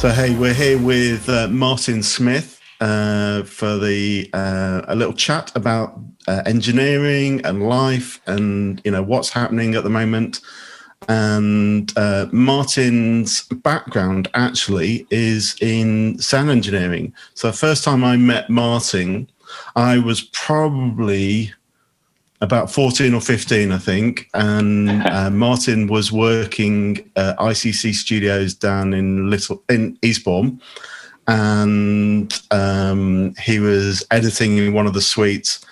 So, hey, we're here with Martin Smith for a little chat about engineering and life, and what's happening at the moment. And Martin's background actually is in sound engineering. So, the first time I met Martin, I was probably about 14 or 15, I think. And Martin was working at ICC Studios down in Eastbourne. And he was editing in one of the suites.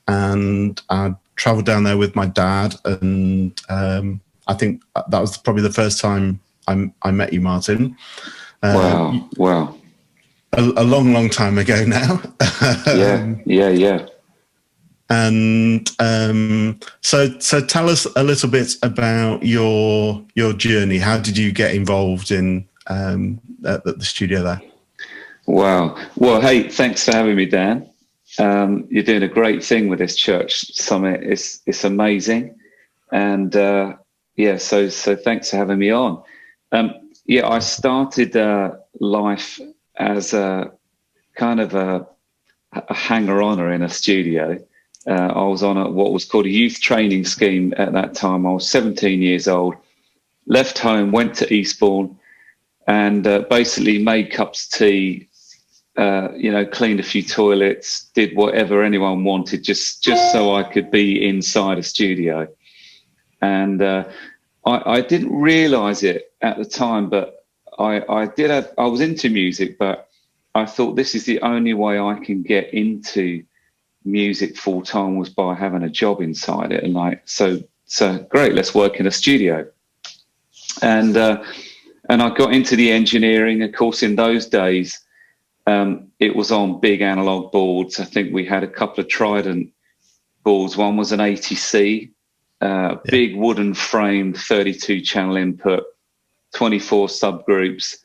And I traveled down there with my dad. And I think that was probably the first time I met you, Martin. Wow. A long, long time ago now. Yeah. And so tell us a little bit about your journey. How did you get involved in at the studio there? Wow. Well, hey, thanks for having me, Dan. You're doing a great thing with this church summit. It's amazing, and so thanks for having me on. I started life as a kind of a hanger-oner in a studio. I was on what was called a youth training scheme at that time. I was 17 years old, left home, went to Eastbourne, and basically made cups of tea, cleaned a few toilets, did whatever anyone wanted, just so I could be inside a studio. And I didn't realise it at the time, but I was into music, but I thought this is the only way I can get into music full time was by having a job inside it. And so great, let's work in a studio. And I got into the engineering. Of course, in those days, it was on big analog boards. I think we had a couple of Trident boards. One was an ATC, big wooden framed 32 channel input, 24 subgroups.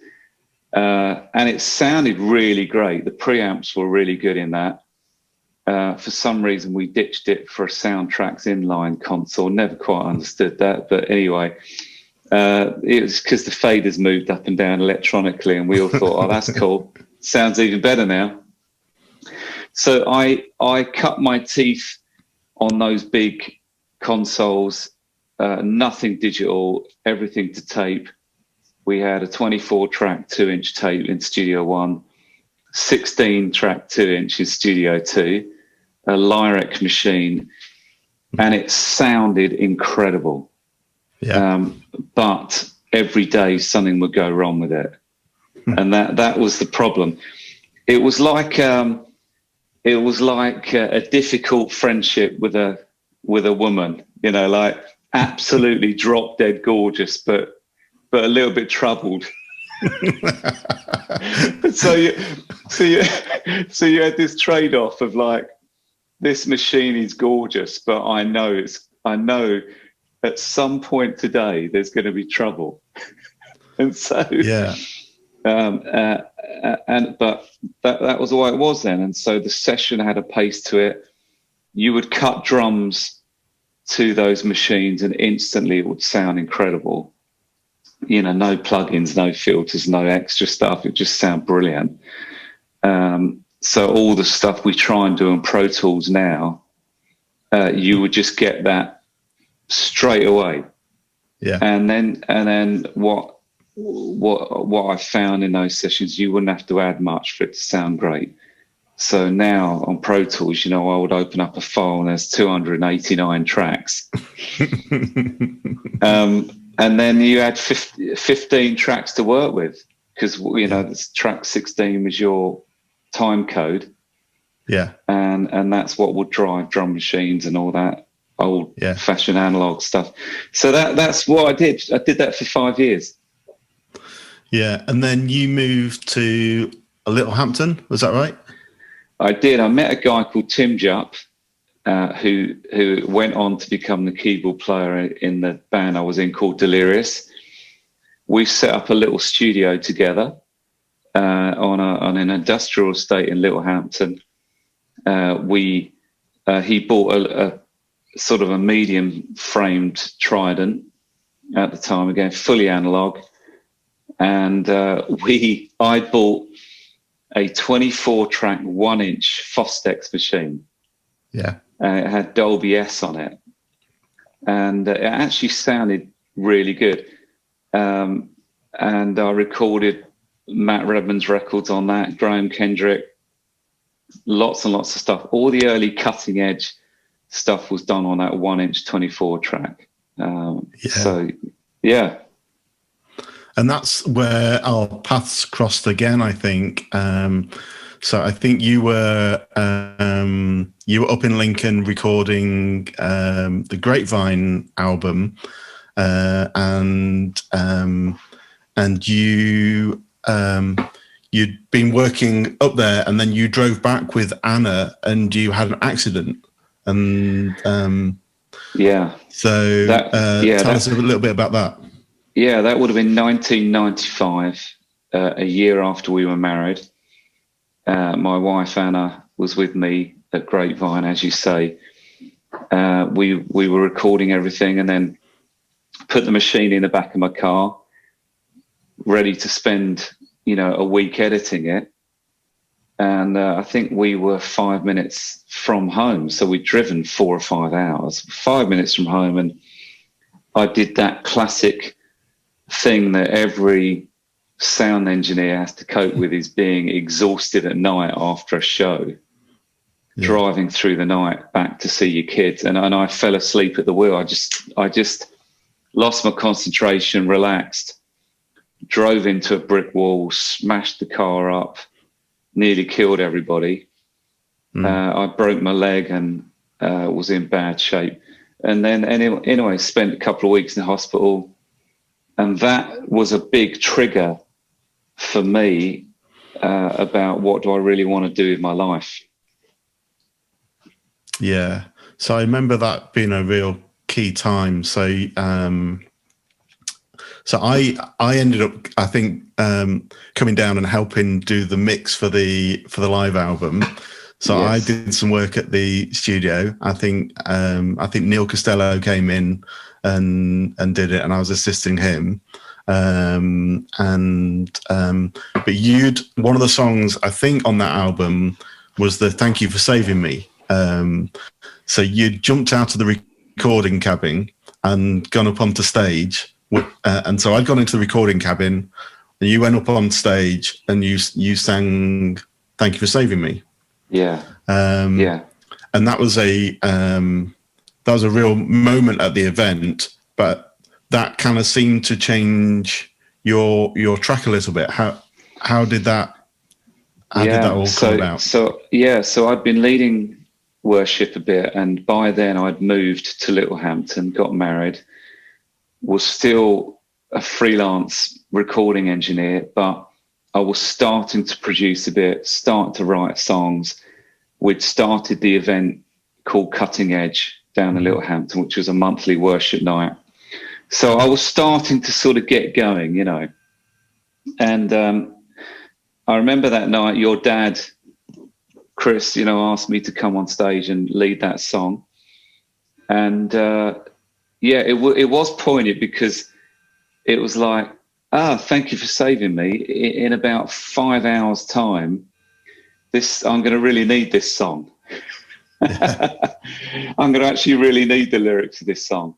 And it sounded really great. The preamps were really good in that. For some reason, we ditched it for a Soundtracks inline console. Never quite understood that. But anyway, it was because the faders moved up and down electronically, and we all thought, oh, that's cool. Sounds even better now. So I cut my teeth on those big consoles, nothing digital, everything to tape. We had a 24-track 2-inch tape in Studio One, 16-track 2-inch in Studio 2, a Lyric machine, and it sounded incredible. Yeah. But every day something would go wrong with it, and that was the problem. It was like a difficult friendship with a woman, like absolutely drop dead gorgeous, but a little bit troubled. So you had this trade-off of like, this machine is gorgeous, but I know at some point today there's going to be trouble. And so but that was the way it was then. And so the session had a pace to it. You would cut drums to those machines and instantly it would sound incredible. No plugins, no filters, no extra stuff. It just sound brilliant. So all the stuff we try and do in Pro Tools now, you would just get that straight away. Yeah. And then what I found in those sessions, you wouldn't have to add much for it to sound great. So now on Pro Tools, I would open up a file and there's 289 tracks. And then you had 15 tracks to work with because, this track 16 was your time code. Yeah. And that's what would drive drum machines and all that old fashioned analog stuff. So that's what I did. I did that for 5 years. Yeah. And then you moved to Littlehampton. Was that right? I did. I met a guy called Tim Jupp, who went on to become the keyboard player in the band I was in called Delirious. We set up a little studio together on an industrial estate in Littlehampton. He bought a sort of a medium framed Trident at the time, again fully analog, and I bought a 24-track 1-inch Fostex machine. Yeah. It had Dolby S on it, and it actually sounded really good. And I recorded Matt Redman's records on that, Graham Kendrick, lots and lots of stuff. All the early cutting edge stuff was done on that 1-inch 24-track. So, yeah. And that's where our paths crossed again, I think. So I think you were up in Lincoln recording the Grapevine album, and you you'd been working up there, and then you drove back with Anna, and you had an accident, and So tell us a little bit about that. Yeah, that would have been 1995, a year after we were married. My wife, Anna, was with me at Grapevine, as you say. We were recording everything and then put the machine in the back of my car, ready to spend, a week editing it. And I think we were 5 minutes from home. So we'd driven 4 or 5 hours, 5 minutes from home. And I did that classic thing that every sound engineer has to cope with, is being exhausted at night after a show, driving through the night back to see your kids. And I fell asleep at the wheel. I just lost my concentration, relaxed, drove into a brick wall, smashed the car up, nearly killed everybody. I broke my leg and was in bad shape. And then anyway, spent a couple of weeks in the hospital. And that was a big trigger for me about what do I really want to do with my life. Yeah. So I remember that being a real key time. So I ended up, I think, coming down and helping do the mix for the live album. So I did some work at the studio. I think Neil Costello came in and did it, and I was assisting him. But one of the songs I think on that album was the "Thank You for Saving Me." So you jumped out of the recording cabin and gone up onto stage, and so I'd gone into the recording cabin, and you went up on stage and you sang "Thank You for Saving Me." Yeah. And that was a real moment at the event, but that kind of seemed to change your track a little bit. How did that all come about? So I'd been leading worship a bit, and by then I'd moved to Littlehampton, got married, was still a freelance recording engineer, but I was starting to produce a bit, start to write songs. We'd started the event called Cutting Edge down in Littlehampton, which was a monthly worship night. So I was starting to sort of get going, And I remember that night your dad, Chris, asked me to come on stage and lead that song. And it was poignant, because it was like, thank you for saving me. In about 5 hours' time, I'm going to really need this song. I'm going to actually really need the lyrics of this song.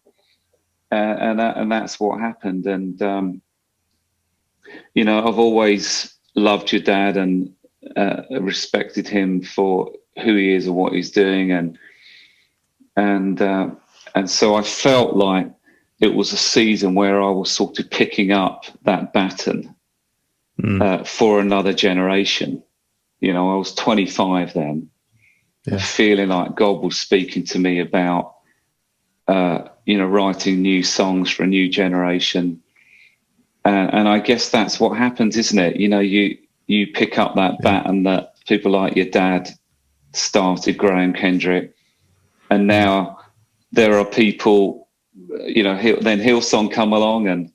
And that's what happened. And, I've always loved your dad and respected him for who he is and what he's doing. And so I felt like it was a season where I was sort of picking up that baton for another generation. I was 25 then, feeling like God was speaking to me about, writing new songs for a new generation. And I guess that's what happens, isn't it? You pick up that baton that people like your dad started, Graham Kendrick, and now there are people, then Hillsong come along and,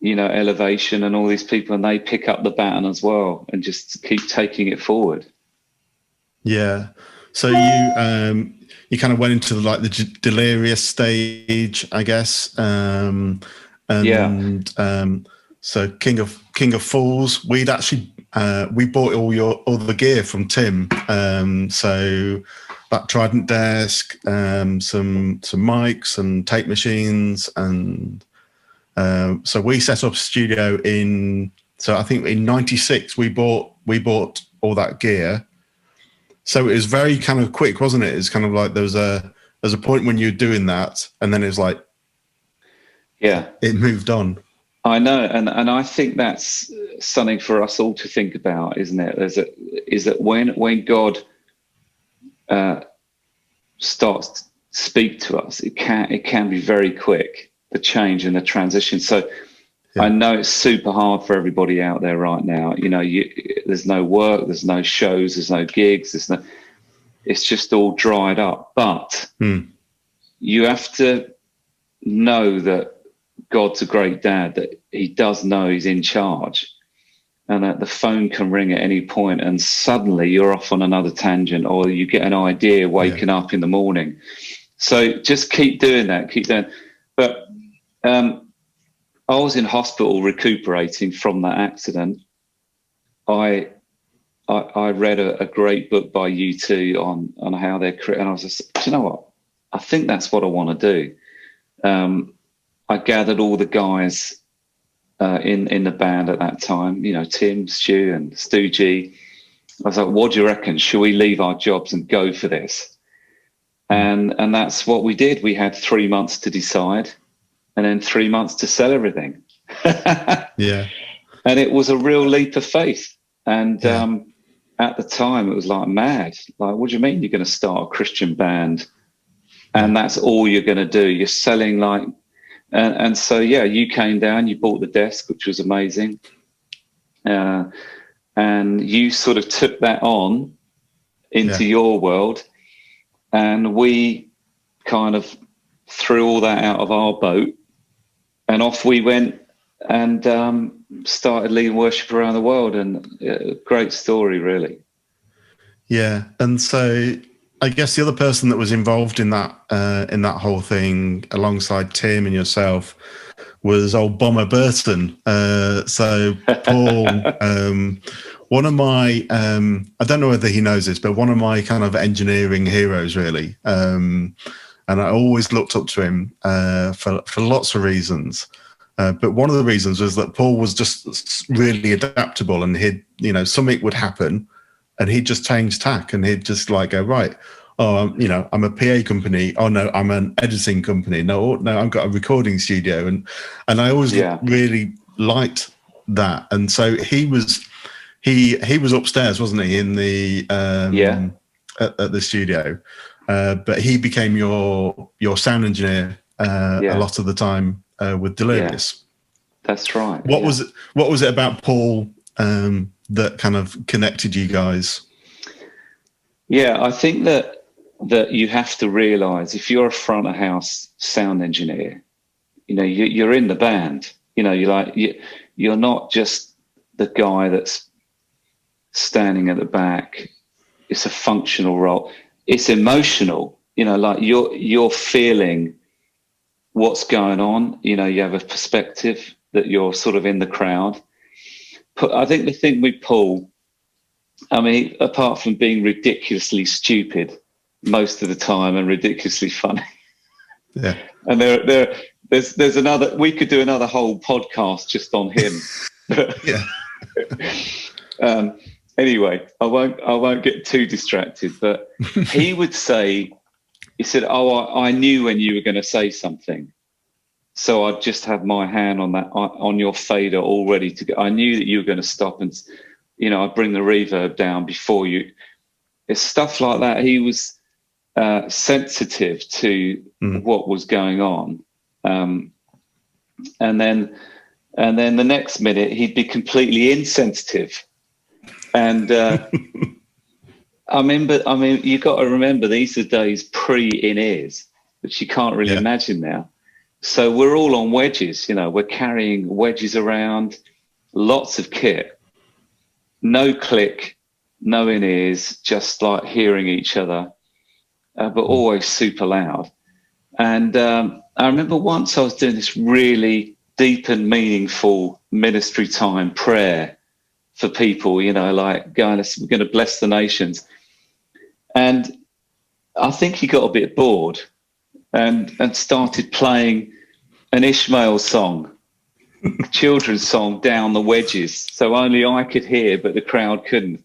Elevation and all these people, and they pick up the baton as well and just keep taking it forward. Yeah. So you kind of went into the delirious stage, I guess. And Yeah. And so King of Fools, we'd actually we bought all the gear from Tim. So that Trident desk, some mics and tape machines, and so we set up a studio in. So I think in '96 we bought all that gear. So it was very kind of quick, wasn't it? It's kind of like there's a point when you're doing that, and then it's like, yeah, it moved on. I know, and I think that's something for us all to think about, isn't it? Is that when God starts to speak to us, it can be very quick, the change and the transition. So yeah. I know it's super hard for everybody out there right now. You know, there's no work, there's no shows, there's no gigs, it's just all dried up. But you have to know that God's a great dad, that he does know he's in charge, and that the phone can ring at any point and suddenly you're off on another tangent, or you get an idea waking up in the morning. So just keep doing that, keep doing. But I was in hospital recuperating from that accident. I read a great book by U2 on how they're creating, and I was just, do you know what? I think that's what I want to do. I gathered all the guys in the band at that time, you know, Tim, Stu and Stu G. I was like, what do you reckon? Should we leave our jobs and go for this? And that's what we did. We had 3 months to decide, and then 3 months to sell everything. Yeah. And it was a real leap of faith. And at the time, it was like mad. Like, what do you mean you're going to start a Christian band and that's all you're going to do? You're selling like... And so, yeah, you came down, you bought the desk, which was amazing. And you sort of took that on into your world. And we kind of threw all that out of our boat, and off we went and started leading worship around the world. And great story, really. Yeah. And so I guess the other person that was involved in that whole thing alongside Tim and yourself was old Bomber Burton. So Paul, one of my, I don't know whether he knows this, but one of my kind of engineering heroes, really. And I always looked up to him for lots of reasons. But one of the reasons was that Paul was just really adaptable, and something would happen and he'd just change tack, and he'd just like go, right, oh, I'm a PA company. Oh no, I'm an editing company. No, I've got a recording studio. And I always really liked that. And so he was upstairs, wasn't he, in the at the studio. But he became your sound engineer a lot of the time with Delirious. That's right. What was it about Paul that kind of connected you guys? Yeah, I think that you have to realize, if you're a front of house sound engineer, you're in the band. You're not just the guy that's standing at the back. It's a functional role. It's emotional. Like you're feeling what's going on. You have a perspective that you're sort of in the crowd. But I think the thing with Paul, I mean, apart from being ridiculously stupid most of the time and ridiculously funny, and there's another. We could do another whole podcast just on him. Anyway, I won't get too distracted. But he would say, he said, "Oh, I knew when you were going to say something, so I'd just have my hand on your fader all ready to go. I knew that you were going to stop, and I'd bring the reverb down before you." It's stuff like that. He was sensitive to what was going on, and then the next minute he'd be completely insensitive. And I mean, you got to remember, these are days pre-in-ears, which you can't really imagine now. So we're all on wedges, we're carrying wedges around, lots of kit, no click, no in-ears, just like hearing each other, but always super loud. And I remember once I was doing this really deep and meaningful ministry time prayer for people, you know, like, guys, we're going to bless the nations. And I think he got a bit bored and started playing an Ishmael song, children's song, down the wedges, so only I could hear, but the crowd couldn't.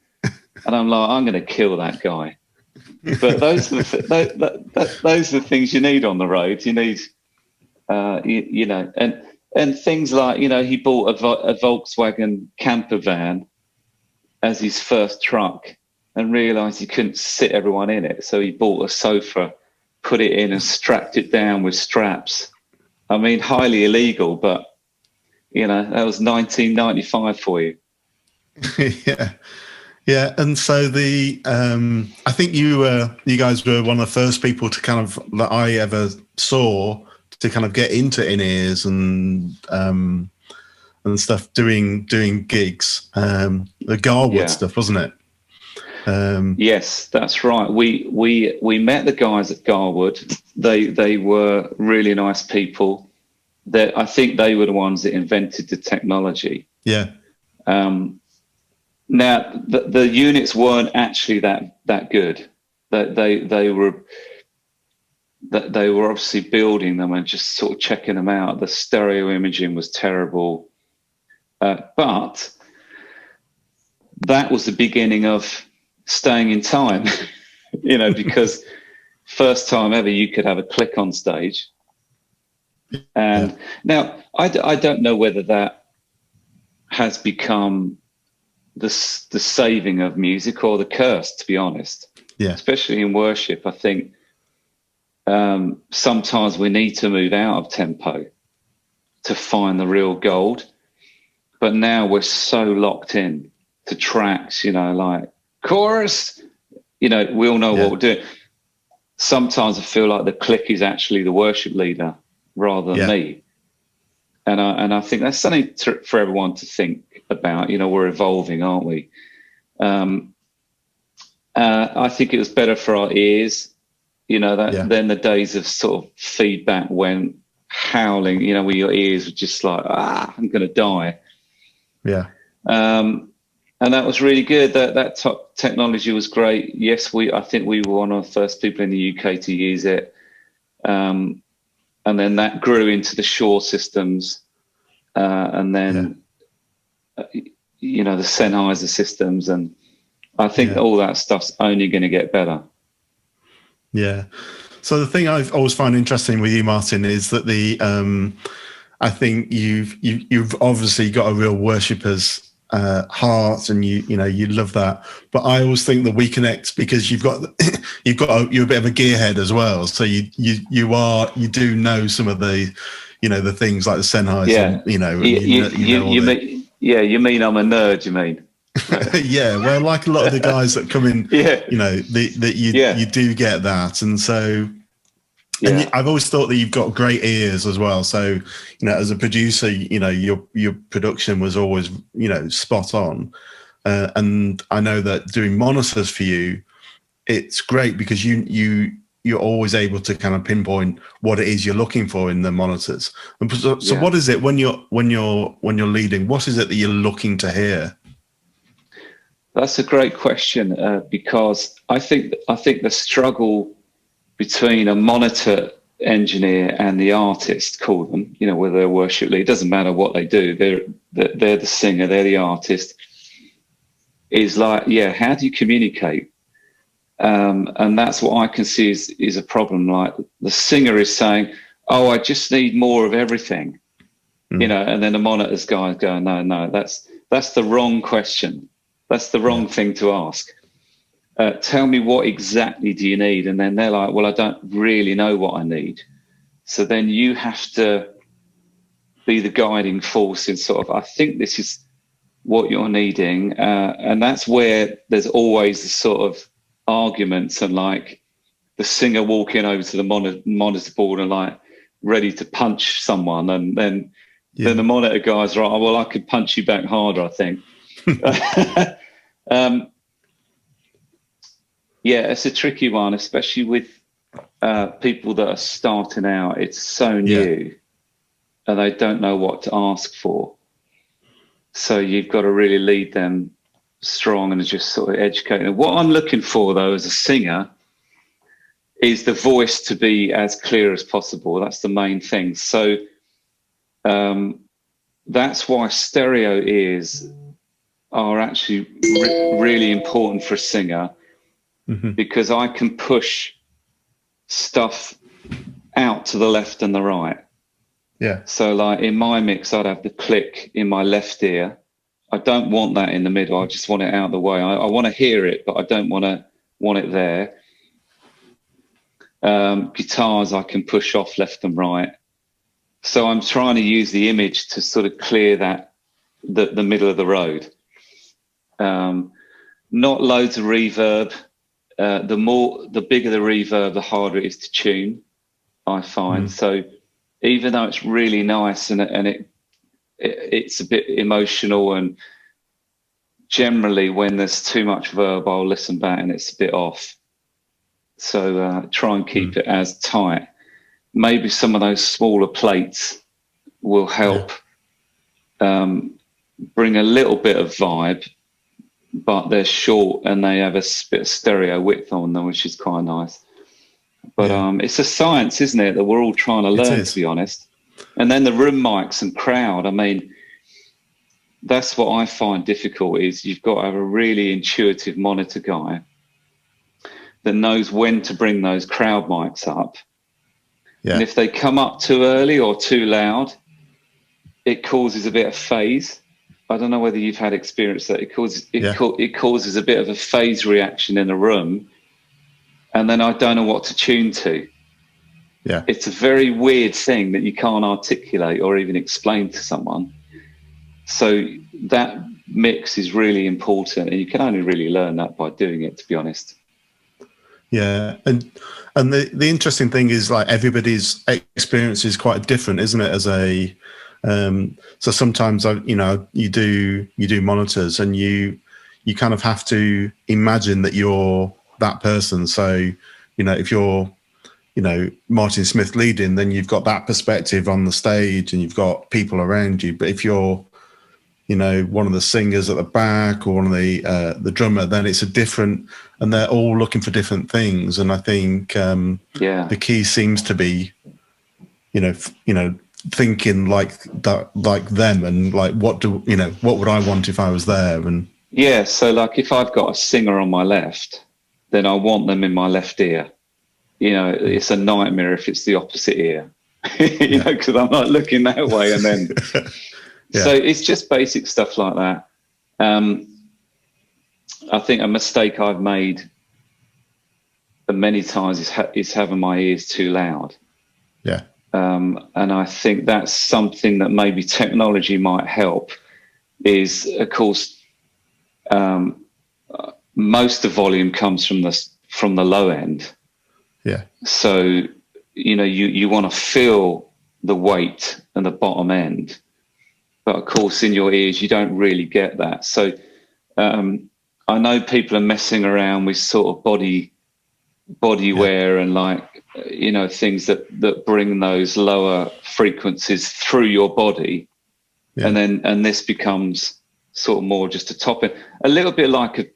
And I'm like, I'm going to kill that guy. But those are the things you need on the road. You need, you know, and things like, you know, he bought a Volkswagen camper van as his first truck and realised he couldn't sit everyone in it, so he bought a sofa, put it in, and strapped it down with straps. I mean, highly illegal, but you know, that was 1995 for you. Yeah. Yeah, and so I think you guys were one of the first people to kind of that I ever saw to kind of get into in-ears and stuff doing gigs, the Garwood stuff, wasn't it? Yes, that's right. We met the guys at Garwood. They were really nice people. I think they were the ones that invented the technology. Yeah. Now, the units weren't actually that good. They were obviously building them and just sort of checking them out. The stereo imaging was terrible, but that was the beginning of staying in time. You know, because first time ever you could have a click on stage. And now I don't know whether that has become the saving of music or the curse, to be honest. Yeah. Especially in worship, I think sometimes we need to move out of tempo to find the real gold. But now we're so locked in to tracks, you know, like chorus, you know, we all know what we're doing. Sometimes I feel like the click is actually the worship leader rather than me. And I think that's something for everyone to think about. You know, we're evolving, aren't we? I think it was better for our ears, you know, then the days of sort of feedback went howling, you know, where your ears were just like, I'm going to die. Yeah. And that was really good. That top technology was great. Yes, I think we were one of the first people in the UK to use it. And then that grew into the Shaw systems, and then, you know, the Sennheiser systems. And I think all that stuff's only going to get better. Yeah. So the thing I've always found interesting with you, Martin, is that I think you've obviously got a real worshipper's heart, and you love that. But I always think that we connect because you're a bit of a gearhead as well. So you do know some of the, you know, the things like the Sennheiser. Yeah. You mean I'm a nerd? You mean? Yeah. Well, like a lot of the guys that come in, you know, you do get that, and so. And I've always thought that you've got great ears as well. So, you know, as a producer, you know, your production was always, you know, spot on. And I know that doing monitors for you, it's great because you're always able to kind of pinpoint what it is you're looking for in the monitors. So what is it when you're leading? What is it that you're looking to hear? That's a great question, because I think the struggle between a monitor engineer and the artist, call them, you know, whether they're worship leader, it doesn't matter what they do, they're the singer, they're the artist, is like, how do you communicate? And that's what I can see is a problem. Like the singer is saying, oh, I just need more of everything, you know, and then the monitors guy going, no, that's the wrong question. That's the wrong thing to ask. Tell me what exactly do you need? And then they're like, well, I don't really know what I need. So then you have to be the guiding force in sort of, I think this is what you're needing. And that's where there's always the sort of arguments and like the singer walking over to the monitor board and like ready to punch someone. And then the monitor guy's right, well, I could punch you back harder, I think. Yeah, it's a tricky one, especially with people that are starting out. It's so new. and they don't know what to ask for. So you've got to really lead them strong and just sort of educate them. What I'm looking for, though, as a singer, is the voice to be as clear as possible. That's the main thing. So that's why stereo ears are actually really important for a singer, because I can push stuff out to the left and the right. Yeah. So like in my mix, I'd have the click in my left ear. I don't want that in the middle. I just want it out of the way. I want to hear it, but I don't want it there. Guitars I can push off left and right. So I'm trying to use the image to sort of clear that the middle of the road. Not loads of reverb. The bigger the reverb, the harder it is to tune, I find. So even though it's really nice and it's a bit emotional, and generally when there's too much verb, I'll listen back and it's a bit off. So try and keep it as tight. Maybe some of those smaller plates will help bring a little bit of vibe, but they're short and they have a bit of stereo width on them, which is quite nice. But it's a science, isn't it, that we're all trying to learn, to be honest. And then the room mics and crowd, I mean, that's what I find difficult, is you've got to have a really intuitive monitor guy that knows when to bring those crowd mics up. Yeah. And if they come up too early or too loud, it causes a bit of phase. I don't know whether you've had experience that it causes a bit of a phase reaction in a room, and then I don't know what to tune to. Yeah, it's a very weird thing that you can't articulate or even explain to someone. So that mix is really important, and you can only really learn that by doing it, to be honest. Yeah, and the interesting thing is, like, everybody's experience is quite different, isn't it? As a so sometimes you do monitors, and you kind of have to imagine that you're that person. So if you're Martin Smith leading, then you've got that perspective on the stage and you've got people around you. But if you're one of the singers at the back or one of the drummer, then it's a different, and they're all looking for different things. And I think the key seems to be thinking like them, and like what would I want if I was there. And so like if I've got a singer on my left, then I want them in my left ear. It's a nightmare if it's the opposite ear, because I'm not looking that way, and then so it's just basic stuff like that. I think a mistake I've made many times is having my ears too loud. Yeah. And I think that's something that maybe technology might help. Is, of course, most of volume comes from the low end. Yeah. So you want to feel the weight and the bottom end, but of course in your ears you don't really get that. So I know people are messing around with sort of body wear and things that bring those lower frequencies through your body, and this becomes sort of more just a top end, a little bit like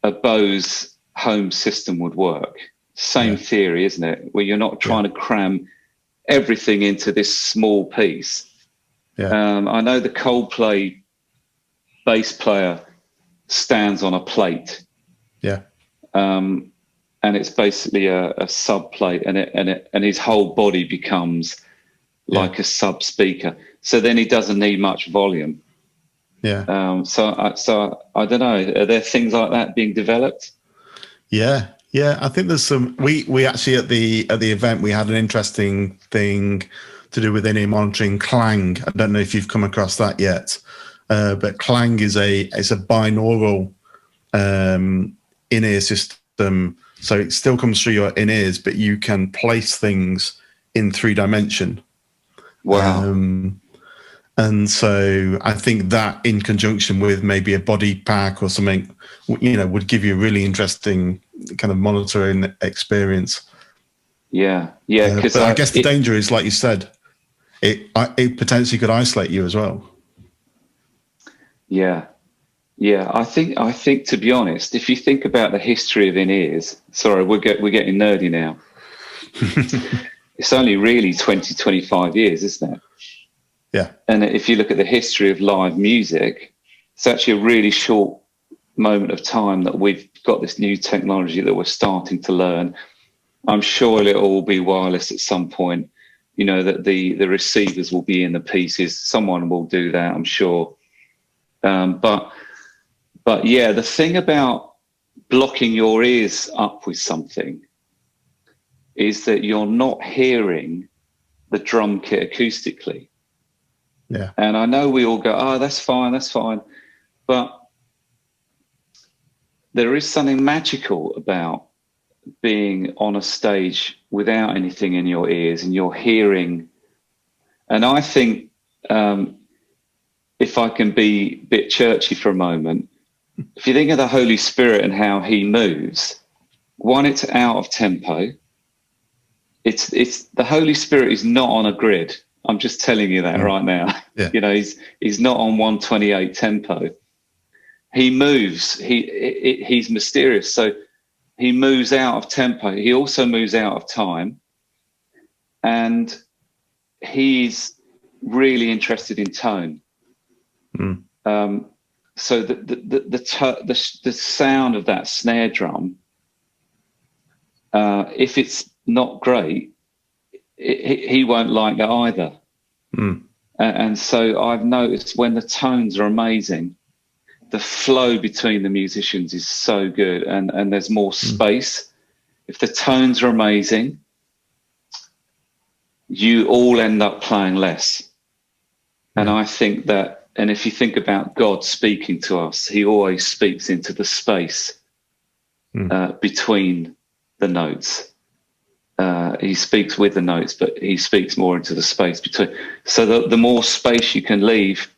a Bose home system would work. Same theory, isn't it? Where you're not trying to cram everything into this small piece. I know the Coldplay bass player stands on a plate. And it's basically a sub plate, and his whole body becomes like a sub speaker. So then he doesn't need much volume. So I don't know. Are there things like that being developed? Yeah, I think there's some. We actually at the event we had an interesting thing to do with in-ear monitoring, Clang. I don't know if you've come across that yet, but Clang is a binaural in-ear system. So it still comes through your in-ears, but you can place things in 3-dimension. Wow. And so I think that, in conjunction with maybe a body pack or something, would give you a really interesting kind of monitoring experience. Yeah. But I guess the danger is, like you said, it potentially could isolate you as well. Yeah. Yeah, I think to be honest, if you think about the history of in-ears, sorry, we're getting nerdy now. It's only really 20, 25 years, isn't it? Yeah. And if you look at the history of live music, it's actually a really short moment of time that we've got this new technology that we're starting to learn. I'm sure it'll all be wireless at some point, you know, that the receivers will be in the pieces. Someone will do that, I'm sure. But yeah, the thing about blocking your ears up with something is that you're not hearing the drum kit acoustically. Yeah. And I know we all go, oh, that's fine. But there is something magical about being on a stage without anything in your ears and you're hearing. And I think if I can be a bit churchy for a moment, if you think of the Holy Spirit and how he moves, one, it's out of tempo. It's the Holy Spirit is not on a grid. I'm just telling you that right now. Yeah. You know, he's not on 128 tempo. He moves. He's mysterious. So he moves out of tempo. He also moves out of time, and he's really interested in tone. So the sound of that snare drum, if it's not great, he won't like that either. And so I've noticed when the tones are amazing, the flow between the musicians is so good, and there's more space. If the tones are amazing, you all end up playing less. And I think that, and if you think about God speaking to us, he always speaks into the space between the notes. He speaks with the notes, but he speaks more into the space between. So the more space you can leave,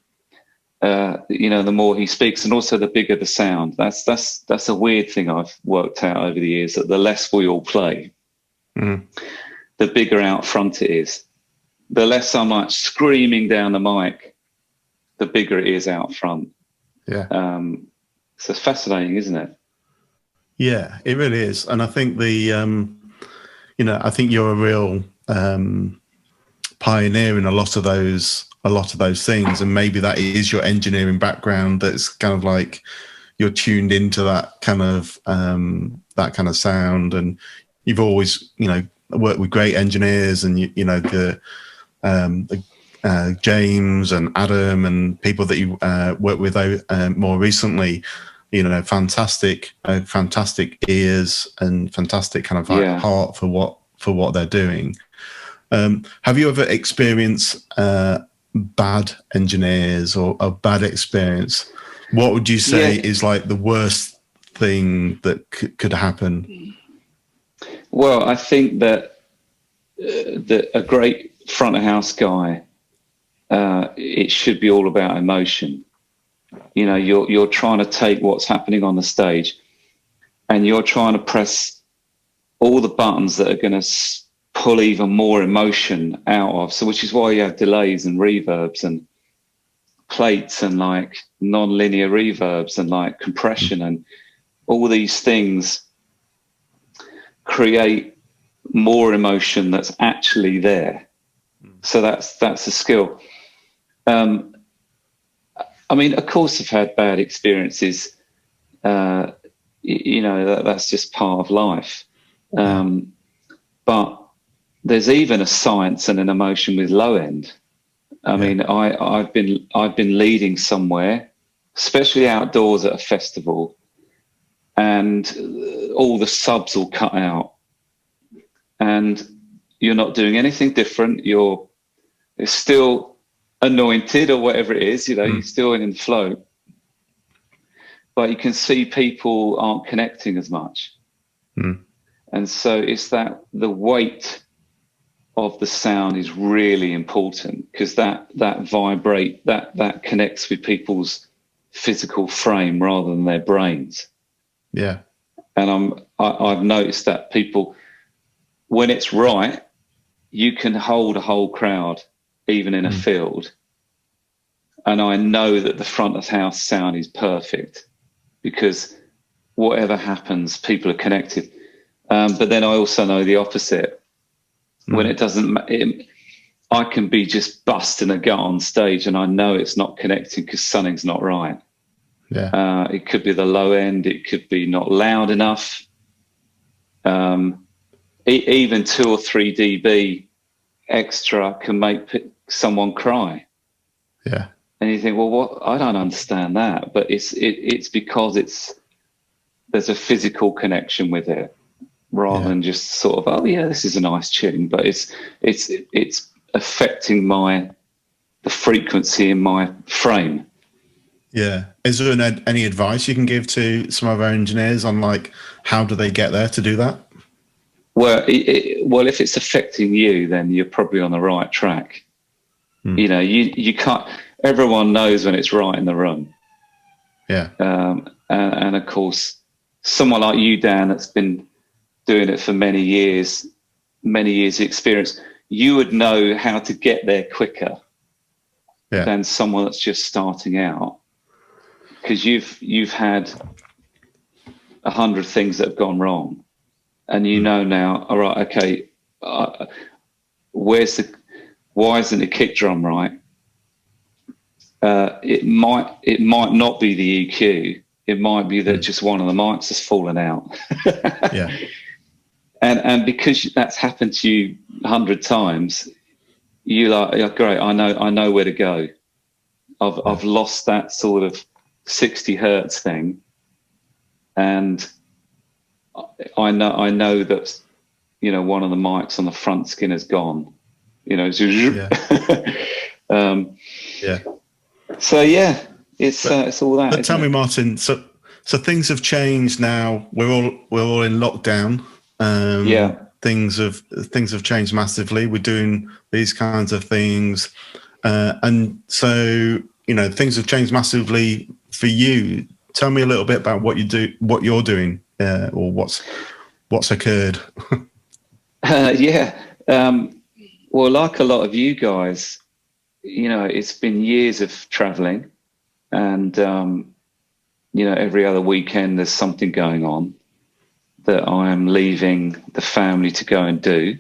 you know, the more he speaks, and also the bigger the sound. That's a weird thing I've worked out over the years, that the less we all play, the bigger out front it is. The less I'm like screaming down the mic, the bigger it is out front. Yeah. So it's fascinating, isn't it? Yeah, it really is. And I think you know, I think you're a real pioneer in a lot of those things, and maybe that is your engineering background. That's kind of like you're tuned into that kind of sound, and you've always, you know, worked with great engineers, and you know the James and Adam and people that you worked with more recently. You know, fantastic ears and fantastic kind of heart for what they're doing. Have you ever experienced bad engineers or a bad experience? What would you say is like the worst thing that could happen? Well, I think that a great front of house guy, it should be all about emotion. You know, you're trying to take what's happening on the stage, and you're trying to press all the buttons that are going to pull even more emotion out of. So, which is why you have delays and reverbs and plates and like non-linear reverbs and like compression, and all these things create more emotion that's actually there. So that's a skill. I mean, of course, I've had bad experiences. You know, that's just part of life. But there's even a science and an emotion with low end. I mean, I've been leading somewhere, especially outdoors at a festival, and all the subs will cut out, and you're not doing anything different. It's still anointed or whatever it is, you know, you're still in the flow, but you can see people aren't connecting as much. And so it's that the weight of the sound is really important, because that vibrate, that connects with people's physical frame rather than their brains. Yeah. And I've noticed that people, when it's right, you can hold a whole crowd. even in a field. And I know that the front of house sound is perfect because whatever happens, people are connected. But then I also know the opposite. When it doesn't, I can be just busting a gut on stage and I know it's not connecting because something's not right. Yeah. It could be the low end. It could be not loud enough. Even 2 or 3 dB extra can make someone cry. Yeah. And you think, well, what? I don't understand that, but it's because there's a physical connection with it, rather than just sort of, oh yeah, this is a nice tune, but it's affecting the frequency in my frame. Yeah. Is there any advice you can give to some of our engineers on like how do they get there to do that? Well, well, if it's affecting you, then you're probably on the right track. You know, you can't. Everyone knows when it's right in the room. Yeah. And of course, someone like you, Dan, that's been doing it for many years experience, you would know how to get there quicker than someone that's just starting out, because you've had 100 things that have gone wrong, and you know now, all right, okay, why isn't the kick drum right? It might not be the EQ. It might be that just one of the mics has fallen out. Yeah. And because that's happened to you 100 times, you're like, yeah, great, I know where to go. I've lost that sort of 60 hertz thing, and I know that, you know, one of the mics on the front skin is gone. You know, So yeah, it's all that. But tell me, Martin. So things have changed now. We're all in lockdown. Things have changed massively. We're doing these kinds of things, and so you know things have changed massively for you. Tell me a little bit about what you're doing, or what's occurred. Well, like a lot of you guys, you know, it's been years of traveling, and you know, every other weekend there's something going on that I am leaving the family to go and do.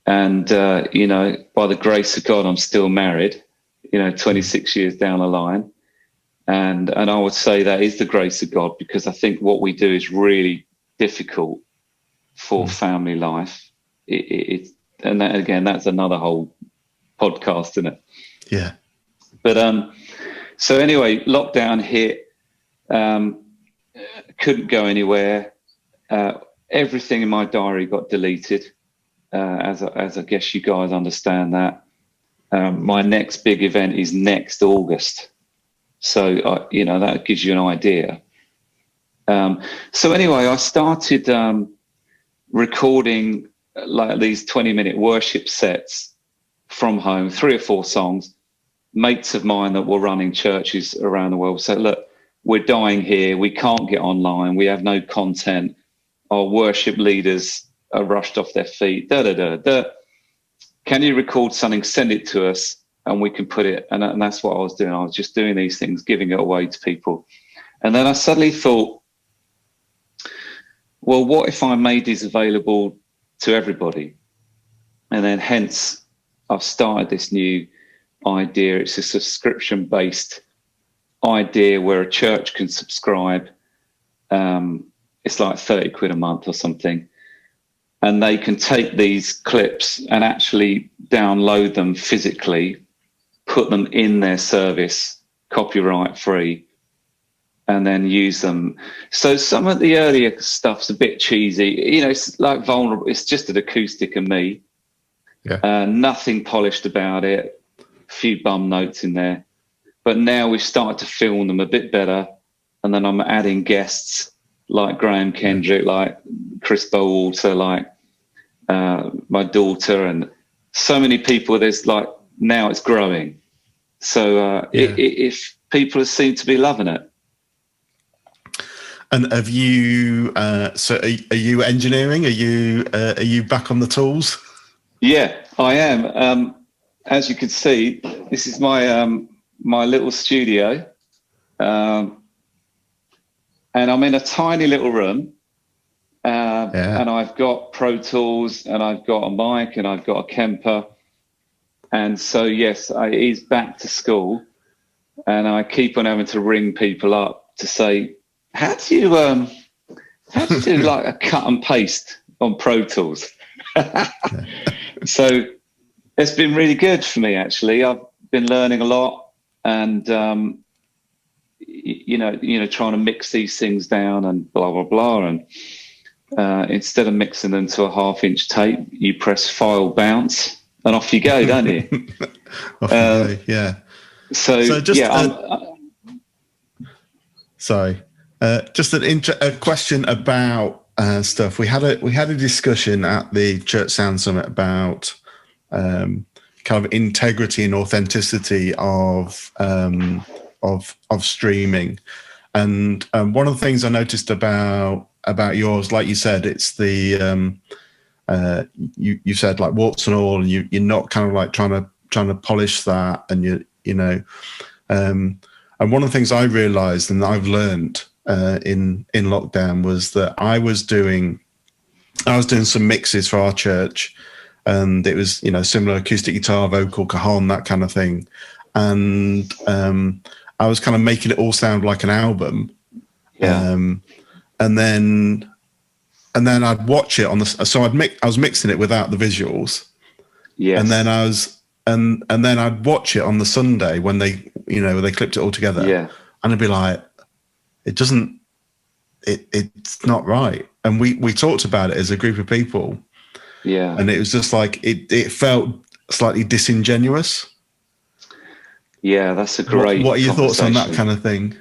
And you know, by the grace of God, I'm still married, you know, 26 years down the line. And I would say that is the grace of God, because I think what we do is really difficult for family life. And that, again, that's another whole podcast, isn't it? Yeah. But so anyway, lockdown hit. Couldn't go anywhere. Everything in my diary got deleted, as I guess you guys understand that. My next big event is next August, so you know, that gives you an idea. So anyway, I started recording like these 20-minute worship sets from home, 3 or 4 songs. Mates of mine that were running churches around the world said, look, we're dying here. We can't get online. We have no content. Our worship leaders are rushed off their feet. Can you record something, send it to us, and we can put it. And that's what I was doing. I was just doing these things, giving it away to people. And then I suddenly thought, well, what if I made these available to everybody? And then hence I've started this new idea. It's a subscription-based idea where a church can subscribe. It's like 30 quid a month or something. And they can take these clips and actually download them physically, put them in their service, copyright free, and then use them. So some of the earlier stuff's a bit cheesy. You know, it's like vulnerable. It's just an acoustic of me. Yeah. Nothing polished about it. A few bum notes in there. But now we've started to film them a bit better. And then I'm adding guests like Graham Kendrick, like Chris Bowater, like my daughter, and so many people. There's like, now it's growing. So if people seem to be loving it. And have you? So are you engineering? Are you back on the tools? Yeah, I am. as you can see, this is my little studio, and I'm in a tiny little room, and I've got Pro Tools, and I've got a mic, and I've got a Kemper, and so yes, it is back to school, and I keep on having to ring people up to say, how do you do like a cut and paste on Pro Tools? So it's been really good for me, actually. I've been learning a lot, and you know, trying to mix these things down and blah blah blah. And instead of mixing them to a 1/2-inch tape, you press file bounce, and off you go, don't you? Off you go, yeah. So just sorry, just a question about stuff. We had a discussion at the Church Sound Summit about kind of integrity and authenticity of streaming, and one of the things I noticed about yours, like you said, it's the you said like warts and all, and you're not kind of like trying to polish that, and you know. And one of the things I realized and I've learned in lockdown was that I was doing some mixes for our church, and it was, you know, similar acoustic guitar, vocal, cajon, that kind of thing. And I was kind of making it all sound like an album. Yeah. And then I'd watch it I was mixing it without the visuals. Yes. And then and then I'd watch it on the Sunday when they clipped it all together. Yeah. And I'd be like, it's not right. And we talked about it as a group of people. Yeah. And it was just like, it felt slightly disingenuous. Yeah, that's a great. What are your thoughts on that kind of thing?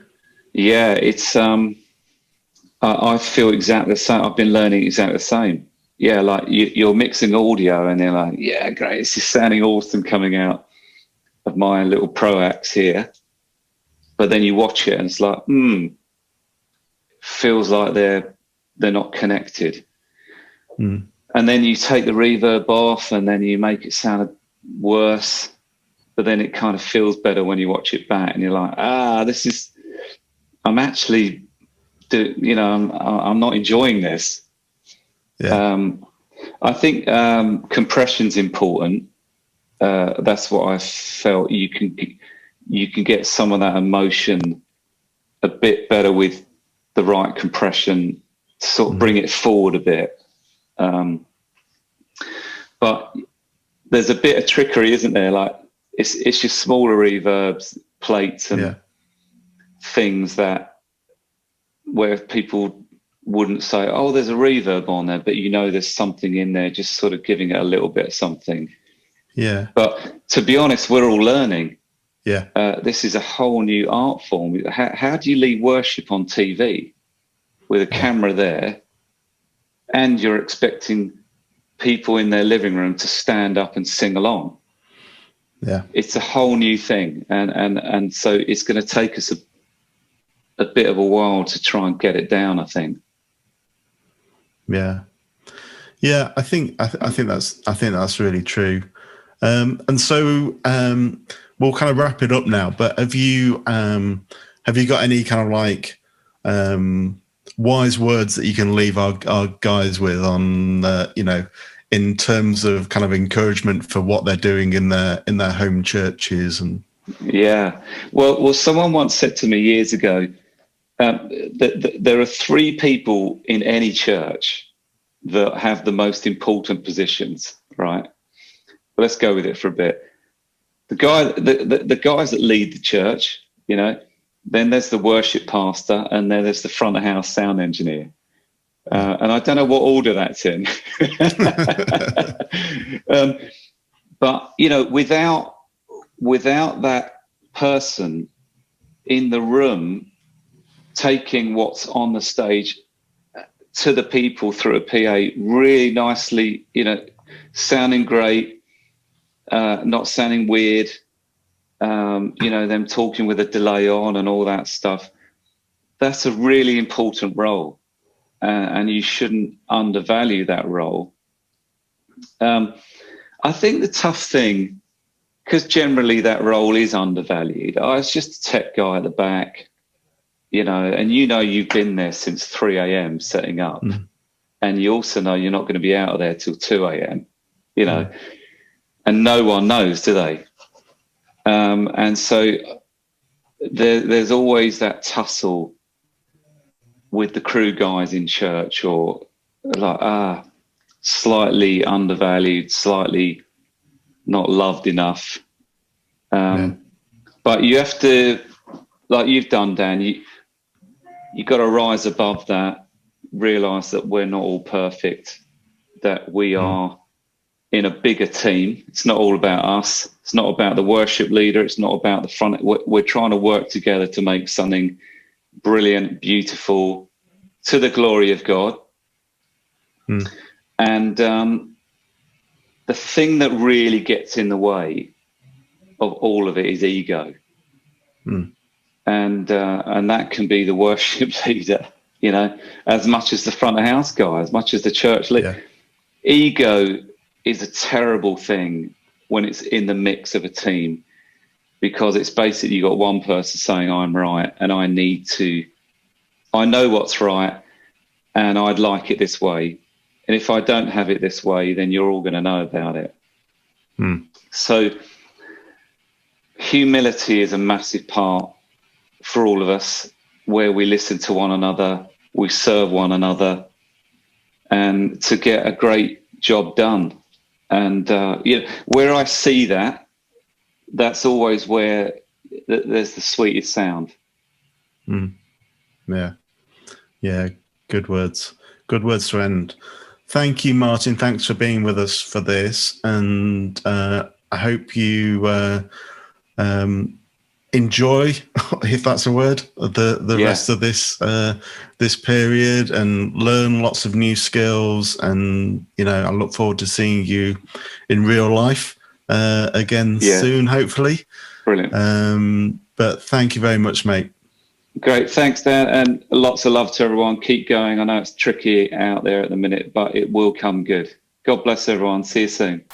Yeah, it's I feel exactly the same. I've been learning exactly the same. Yeah, like you're mixing audio, and they're like, yeah, great, it's just sounding awesome coming out of my little Pro Axe here. But then you watch it, and it's like, feels like they're not connected. Mm. And then you take the reverb off, and then you make it sound worse. But then it kind of feels better when you watch it back, and you're like, I'm actually, I'm not enjoying this. Yeah. I think compression's important. That's what I felt. You can get some of that emotion a bit better with the right compression to sort of bring it forward a bit. But there's a bit of trickery, isn't there? Like it's just smaller reverbs, plates, and things where people wouldn't say, oh, there's a reverb on there, but there's something in there, just sort of giving it a little bit of something. Yeah. But to be honest, we're all learning. Yeah. This is a whole new art form. How do you lead worship on TV with a camera there, and you're expecting people in their living room to stand up and sing along? Yeah. It's a whole new thing. And so it's going to take us a bit of a while to try and get it down, I think. Yeah. Yeah, I think that's really true. And so we'll kind of wrap it up now, but have you got any kind of like wise words that you can leave our guys with on in terms of kind of encouragement for what they're doing in their home churches? And yeah, well someone once said to me years ago, there are 3 people in any church that have the most important positions, right? But let's go with it for a bit. The guys that lead the church, then there's the worship pastor, and then there's the front of house sound engineer. And I don't know what order that's in. But, without that person in the room taking what's on the stage to the people through a PA really nicely, sounding great, not sounding weird, them talking with a delay on and all that stuff. That's a really important role, and you shouldn't undervalue that role. I think the tough thing because generally that role is undervalued. I was just a tech guy at the back, you know, and you've been there since 3 a.m. setting up, and you also know you're not going to be out of there till 2 a.m., you know, and no one knows, do they? And so there's always that tussle with the crew guys in church, or like, slightly undervalued, slightly not loved enough. But you have to, like you've done, Dan, you got to rise above that, realize that we're not all perfect, that we are in a bigger team. It's not all about us. It's not about the worship leader. It's not about the front. We're trying to work together to make something brilliant, beautiful, to the glory of God. And the thing that really gets in the way of all of it is ego. And that can be the worship leader, you know, as much as the front of house guy, as much as the church leader. Ego is a terrible thing when it's in the mix of a team, because it's basically you got one person saying I'm right and I know what's right and I'd like it this way. And if I don't have it this way, then you're all going to know about it. So humility is a massive part for all of us, where we listen to one another, we serve one another, and to get a great job done. And where I see that, that's always where there's the sweetest sound. Yeah. Good words to end. Thank you, Martin. Thanks for being with us for this, and I hope you enjoy, if that's a word, the rest of this period, and learn lots of new skills. And I look forward to seeing you in real life again soon, hopefully. Brilliant. But thank you very much, mate. Great, thanks, Dan, and lots of love to everyone. Keep going. I know it's tricky out there at the minute, but it will come good. God bless everyone. See you soon.